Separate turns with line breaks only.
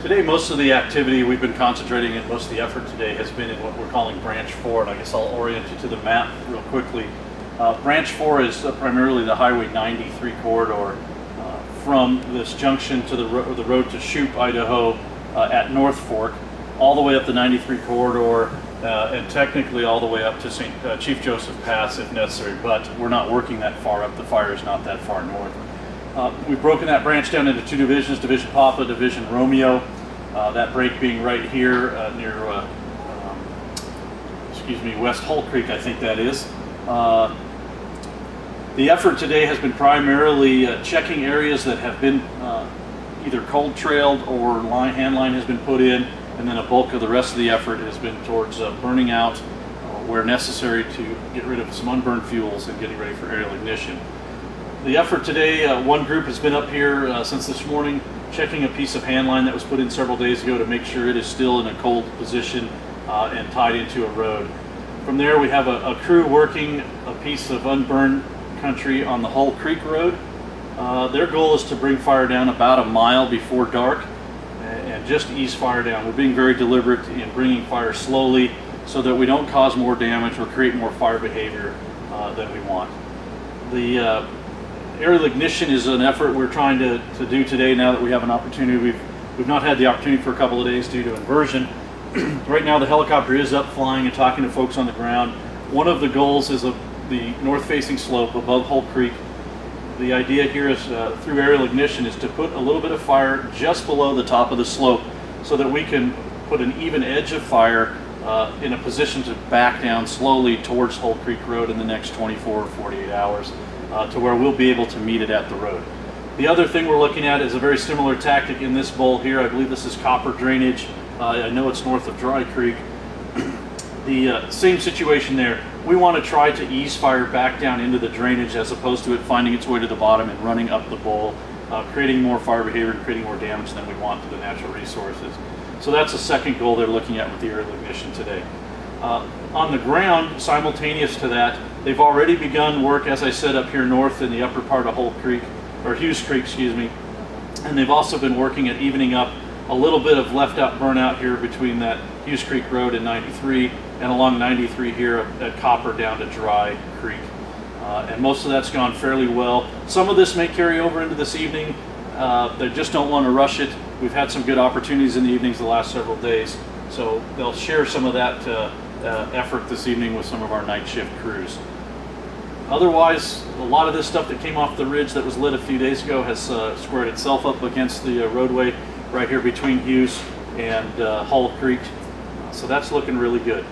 Today, most of the activity we've been concentrating and most of the effort today has been in what we're calling Branch 4, and I guess I'll orient you to the map real quickly. Branch 4 is primarily the Highway 93 corridor from this junction to the road to Shoup, Idaho at North Fork, all the way up the 93 corridor, and technically all the way up to Chief Joseph Pass if necessary, but we're not working that far up. The fire is not that far north. We've broken that branch down into two divisions, Division Papa, Division Romeo, that break being right here near, West Hull Creek, I think that is. The effort today has been primarily checking areas that have been either cold trailed or hand line has been put in, and then a bulk of the rest of the effort has been towards burning out where necessary to get rid of some unburned fuels and getting ready for aerial ignition. The effort today, one group has been up here since this morning, checking a piece of hand line that was put in several days ago to make sure it is still in a cold position and tied into a road. From there, we have a crew working a piece of unburned country on the Hull Creek Road. Their goal is to bring fire down about a mile before dark and just ease fire down. We're being very deliberate in bringing fire slowly so that we don't cause more damage or create more fire behavior than we want. The aerial ignition is an effort we're trying to do today now that we have an opportunity. We've not had the opportunity for a couple of days due to inversion. Right now the helicopter is up flying and talking to folks on the ground. One of the goals is the north-facing slope above Hull Creek. The idea here is through aerial ignition is to put a little bit of fire just below the top of the slope so that we can put an even edge of fire in a position to back down slowly towards Hull Creek Road in the next 24 or 48 hours. To where we'll be able to meet it at the road. The other thing we're looking at is a very similar tactic in this bowl here. I believe this is copper drainage. I know it's north of Dry Creek. The same situation there. We want to try to ease fire back down into the drainage as opposed to it finding its way to the bottom and running up the bowl, creating more fire behavior and creating more damage than we want to the natural resources. So that's the second goal they're looking at with the aerial ignition today. On the ground, simultaneous to that, they've already begun work, as I said, up here north in the upper part of Hull Creek, or Hughes Creek, excuse me. And they've also been working at evening up a little bit of left out burnout here between that Hughes Creek Road and 93, and along 93 here at Copper down to Dry Creek. And most of that's gone fairly well. Some of this may carry over into this evening. They just don't want to rush it. We've had some good opportunities in the evenings the last several days, so they'll share some of that effort this evening with some of our night shift crews. Otherwise, a lot of this stuff that came off the ridge that was lit a few days ago has squared itself up against the roadway right here between Hughes and Hull Creek. So that's looking really good.